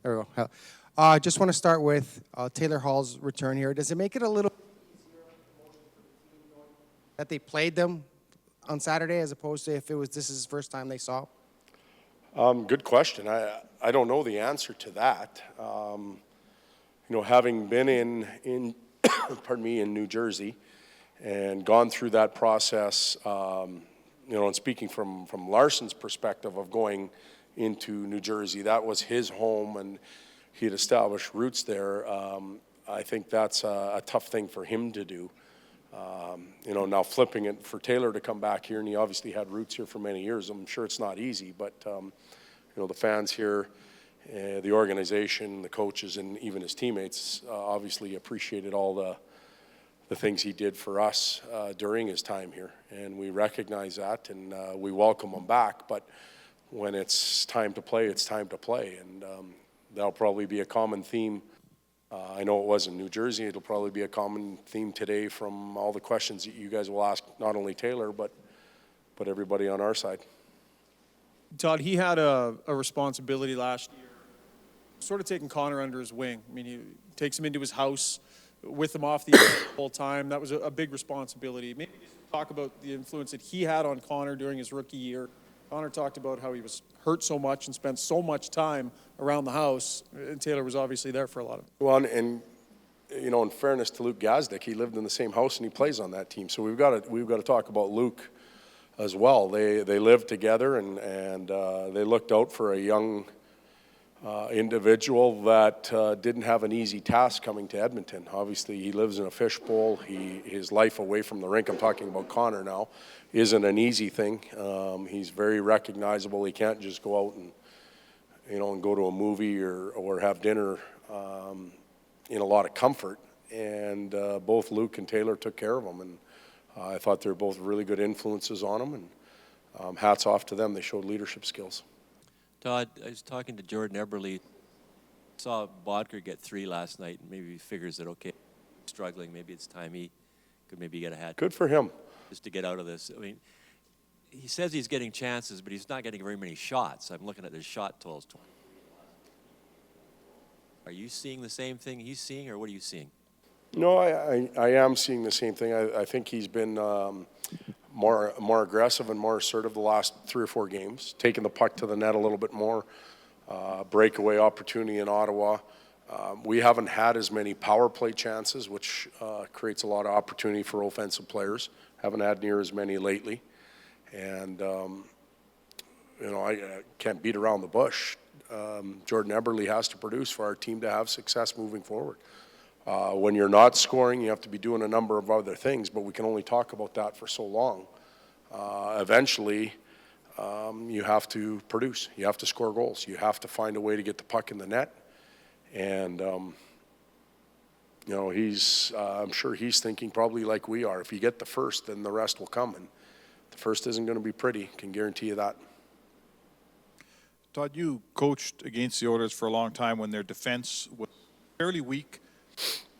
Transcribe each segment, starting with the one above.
There we go. Just want to start with Taylor Hall's return here. Does it make it a little that they played them on Saturday as opposed to if this is his first time they saw? Good question. I don't know the answer to that. Having been in pardon me, in New Jersey and gone through that process, and speaking from Larson's perspective of going into New Jersey, that was his home and he had established roots there. I think that's a tough thing for him to do. Now flipping it for Taylor to come back here, and he obviously had roots here for many years. I'm sure it's not easy, but the fans here, the organization, the coaches, and even his teammates obviously appreciated all the things he did for us during his time here, and we recognize that, and we welcome him back. But when it's time to play, it's time to play, and that'll probably be a common theme. I know it was in New Jersey. It'll probably be a common theme today from all the questions that you guys will ask, not only Taylor, but everybody on our side. Todd, he had a responsibility last year, sort of taking Connor under his wing. I mean, he takes him into his house, with him off the whole time. That was a big responsibility. Maybe just talk about the influence that he had on Connor during his rookie year. Connor talked about how he was hurt so much and spent so much time around the house, and Taylor was obviously there for a lot of it. Well, and in fairness to Luke Gazdic, he lived in the same house and he plays on that team. So we've got to talk about Luke as well. They lived together and they looked out for a young individual that didn't have an easy task coming to Edmonton. Obviously, he lives in a fishbowl. His life away from the rink, I'm talking about Connor now, isn't an easy thing. He's very recognizable. He can't just go out and go to a movie or have dinner in a lot of comfort. And both Luke and Taylor took care of him, and I thought they were both really good influences on him. And hats off to them. They showed leadership skills. Todd, I was talking to Jordan Eberle. Saw Bodker get 3 last night. Maybe he figures that, okay, struggling. Maybe it's time he could maybe get a hat. Good for him. Just to get out of this. I mean, he says he's getting chances, but he's not getting very many shots. I'm looking at his shot totals. Are you seeing the same thing he's seeing, or what are you seeing? No, I am seeing the same thing. I think he's been more aggressive and more assertive the last 3 or 4 games, taking the puck to the net a little bit more, breakaway opportunity in Ottawa. We haven't had as many power play chances, which creates a lot of opportunity for offensive players. Haven't had near as many lately. And, I can't beat around the bush. Jordan Eberle has to produce for our team to have success moving forward. When you're not scoring, you have to be doing a number of other things, but we can only talk about that for so long. Eventually, you have to produce. You have to score goals. You have to find a way to get the puck in the net. And, I'm sure he's thinking probably like we are. If you get the first, then the rest will come. And the first isn't going to be pretty. Can guarantee you that. Todd, you coached against the Oilers for a long time when their defense was fairly weak.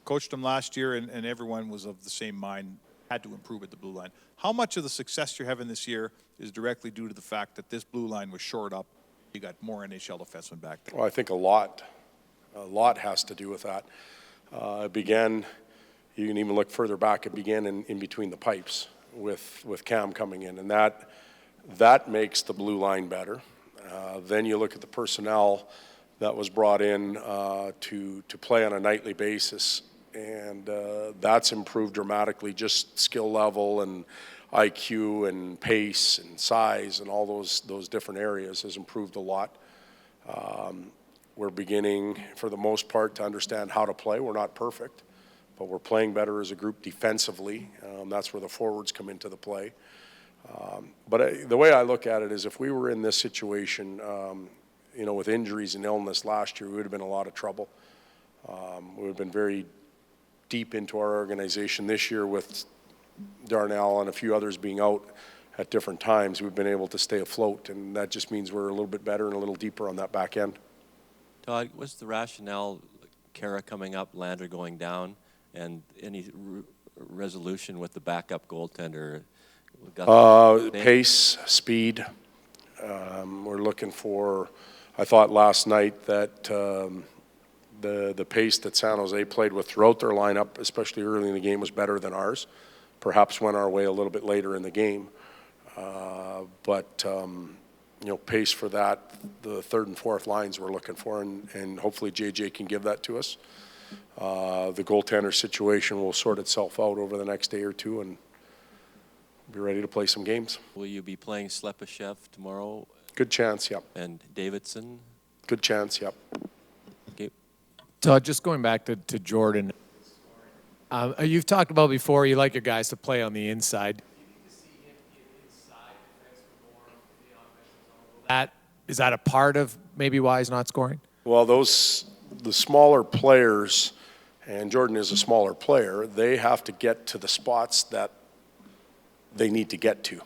Coached them last year, and everyone was of the same mind, had to improve at the blue line. How much of the success you're having this year is directly due to the fact that this blue line was shored up? You got more NHL defensemen back there. Well, I think a lot has to do with that. It began, you can even look further back, it began in between the pipes with Cam coming in, and that makes the blue line better. Then you look at the personnel that was brought in to play on a nightly basis, and that's improved dramatically. Just skill level and IQ and pace and size and all those different areas has improved a lot. We're beginning, for the most part, to understand how to play. We're not perfect, but we're playing better as a group defensively. That's where the forwards come into the play. But the way I look at it is, if we were in this situation, with injuries and illness last year, we would have been in a lot of trouble. We would have been very deep into our organization. This year, with Darnell and a few others being out at different times, we've been able to stay afloat, and that just means we're a little bit better and a little deeper on that back end. Todd, what's the rationale, Khaira coming up, Lander going down, and any resolution with the backup goaltender? Pace, speed. We're looking for I thought last night that the pace that San Jose played with throughout their lineup, especially early in the game, was better than ours. Perhaps went our way a little bit later in the game. But pace for that, the third and fourth lines we're looking for, and hopefully JJ can give that to us. The goaltender situation will sort itself out over the next day or two and be ready to play some games. Will you be playing Slepyshev tomorrow? Good chance, yep. And Davidson? Good chance, yep. Okay. Todd, just going back to Jordan, you've talked about before you like your guys to play on the inside. Is that a part of maybe why he's not scoring? Well, the smaller players, and Jordan is a smaller player, they have to get to the spots that they need to get to.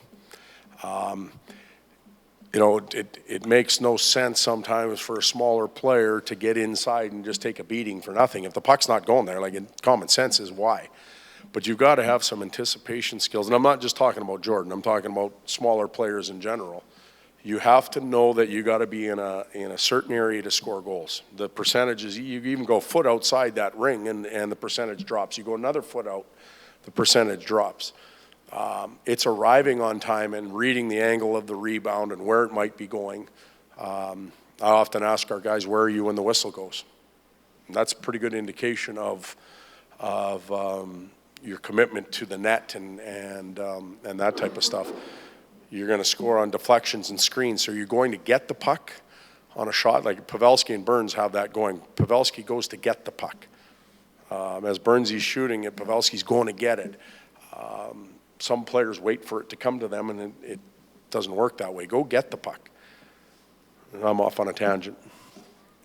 It makes no sense sometimes for a smaller player to get inside and just take a beating for nothing. If the puck's not going there, common sense is why. But you've got to have some anticipation skills. And I'm not just talking about Jordan. I'm talking about smaller players in general. You have to know that you got to be in a certain area to score goals. The percentages, you even go a foot outside that ring and the percentage drops. You go another foot out, the percentage drops. It's arriving on time and reading the angle of the rebound and where it might be going. I often ask our guys, where are you when the whistle goes? And that's a pretty good indication of your commitment to the net and that type of stuff. You're going to score on deflections and screens, so you're going to get the puck on a shot. Like Pavelski and Burns have that going. Pavelski goes to get the puck. As Burnsy's shooting it, Pavelski's going to get it. Some players wait for it to come to them, and it doesn't work that way. Go get the puck. And I'm off on a tangent.